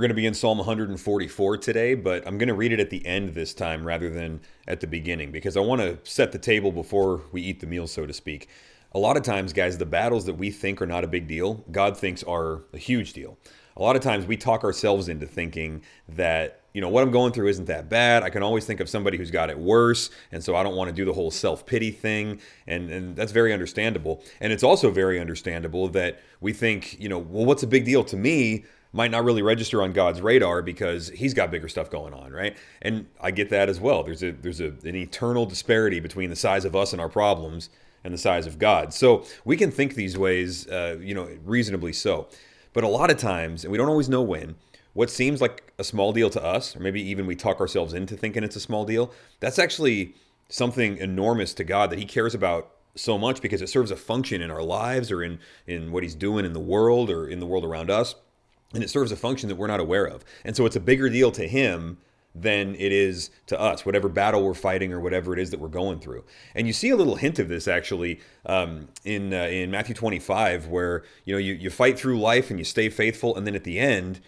We're going to be in Psalm 144 today, but I'm going to read it at the end this time rather than at the beginning because I want to set the table before we eat the meal, so to speak. A lot of times, guys, the battles that we think are not a big deal, God thinks are a huge deal. A lot of times we talk ourselves into thinking that, what I'm going through isn't that bad. I can always think of somebody who's got it worse, and so I don't want to do the whole self-pity thing, and that's very understandable. And it's also very understandable that we think, well, what's a big deal to me might not really register on God's radar because he's got bigger stuff going on, right? And I get that as well. There's an eternal disparity between the size of us and our problems and the size of God. So we can think these ways, reasonably so. But a lot of times, and we don't always know when, what seems like a small deal to us, or maybe even we talk ourselves into thinking it's a small deal, that's actually something enormous to God that he cares about so much because it serves a function in our lives or in what he's doing in the world or in the world around us. And it serves a function that we're not aware of. And so it's a bigger deal to him than it is to us, whatever battle we're fighting or whatever it is that we're going through. And you see a little hint of this actually in Matthew 25, where you fight through life and you stay faithful, and then at the end,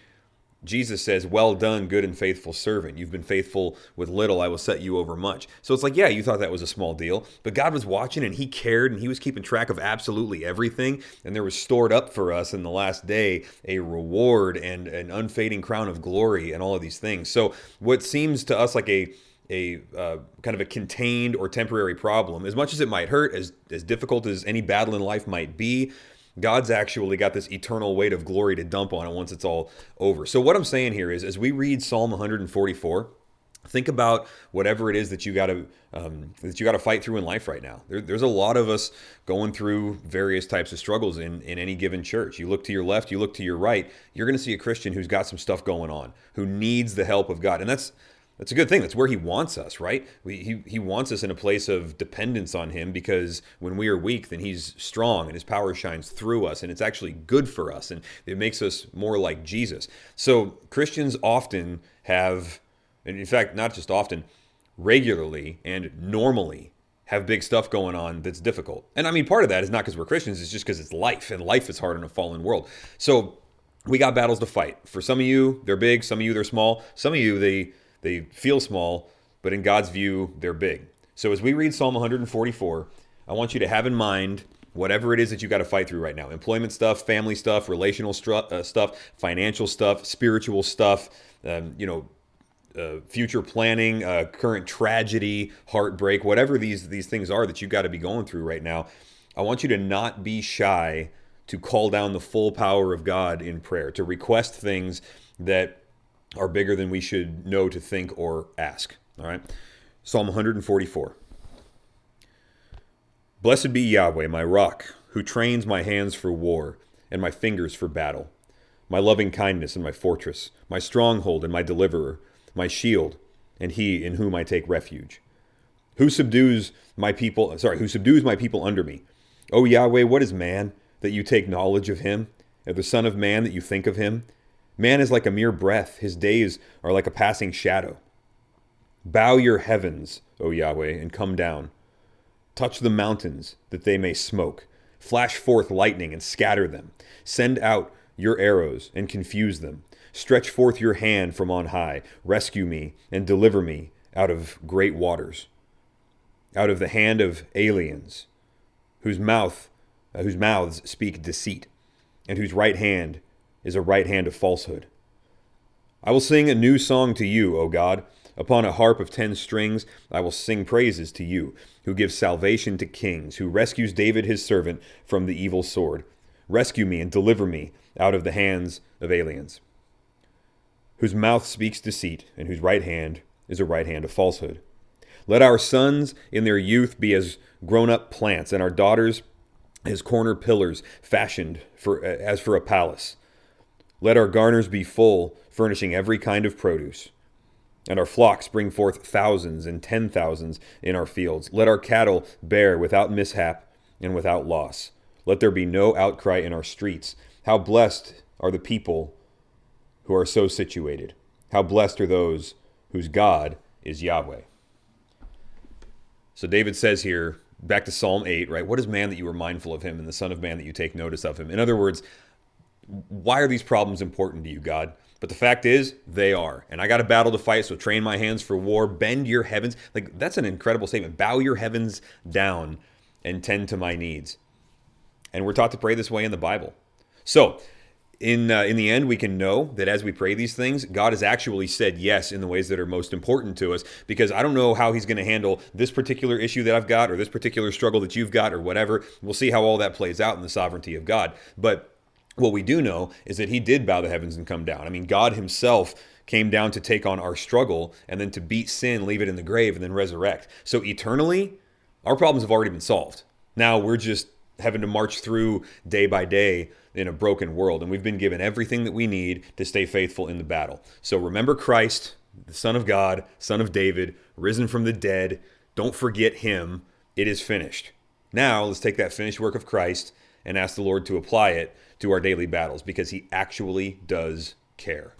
Jesus says, "Well done, good and faithful servant. You've been faithful with little, I will set you over much." So it's like, yeah, you thought that was a small deal, but God was watching and he cared and he was keeping track of absolutely everything. And there was stored up for us in the last day a reward and an unfading crown of glory and all of these things. So what seems to us like a kind of a contained or temporary problem, as much as it might hurt, as difficult as any battle in life might be, God's actually got this eternal weight of glory to dump on it once it's all over. So what I'm saying here is, as we read Psalm 144, think about whatever it is that you got to fight through in life right now. There's a lot of us going through various types of struggles in any given church. You look to your left, you look to your right, you're going to see a Christian who's got some stuff going on, who needs the help of God, and that's a good thing. That's where he wants us, right? He wants us in a place of dependence on him because when we are weak, then he's strong and his power shines through us and it's actually good for us and it makes us more like Jesus. So Christians often have, and in fact, not just often, regularly and normally have big stuff going on that's difficult. And I mean, part of that is not because we're Christians, it's just because it's life, and life is hard in a fallen world. So we got battles to fight. For some of you, they're big. Some of you, they're small. Some of you, they feel small, but in God's view, they're big. So as we read Psalm 144, I want you to have in mind whatever it is that you got to fight through right now. Employment stuff, family stuff, relational stuff, financial stuff, spiritual stuff, future planning, current tragedy, heartbreak, whatever these things are that you got to be going through right now. I want you to not be shy to call down the full power of God in prayer, to request things that are bigger than we should know to think or ask. All right. Psalm 144. Blessed be Yahweh, my rock, who trains my hands for war and my fingers for battle, my loving kindness and my fortress, my stronghold and my deliverer, my shield, and he in whom I take refuge. Who subdues my people under me? O Yahweh, what is man that you take knowledge of him, and the son of man that you think of him? Man is like a mere breath. His days are like a passing shadow. Bow your heavens, O Yahweh, and come down. Touch the mountains that they may smoke. Flash forth lightning and scatter them. Send out your arrows and confuse them. Stretch forth your hand from on high. Rescue me and deliver me out of great waters, out of the hand of aliens, whose mouths speak deceit, and whose right hand is a right hand of falsehood. I will sing a new song to you, O God. Upon a harp of 10 strings, I will sing praises to you, who gives salvation to kings, who rescues David his servant from the evil sword. Rescue me and deliver me out of the hands of aliens, whose mouth speaks deceit, and whose right hand is a right hand of falsehood. Let our sons in their youth be as grown-up plants, and our daughters as corner pillars fashioned as for a palace. Let our garners be full, furnishing every kind of produce, and our flocks bring forth thousands and 10,000s in our fields. Let our cattle bear without mishap and without loss. Let there be no outcry in our streets. How blessed are the people who are so situated. How blessed are those whose God is Yahweh. So David says here, back to Psalm 8, right? What is man that you are mindful of him, and the son of man that you take notice of him? In other words, why are these problems important to you, God? But the fact is, they are. And I got a battle to fight, so train my hands for war. Bend your heavens. Like, that's an incredible statement. Bow your heavens down and tend to my needs. And we're taught to pray this way in the Bible. So, in the end, we can know that as we pray these things, God has actually said yes in the ways that are most important to us, because I don't know how he's going to handle this particular issue that I've got, or this particular struggle that you've got, or whatever. We'll see how all that plays out in the sovereignty of God. But what we do know is that he did bow the heavens and come down. I mean, God himself came down to take on our struggle and then to beat sin, leave it in the grave, and then resurrect. So eternally, our problems have already been solved. Now we're just having to march through day by day in a broken world. And we've been given everything that we need to stay faithful in the battle. So remember Christ, the Son of God, Son of David, risen from the dead. Don't forget him. It is finished. Now let's take that finished work of Christ and ask the Lord to apply it to our daily battles, because he actually does care.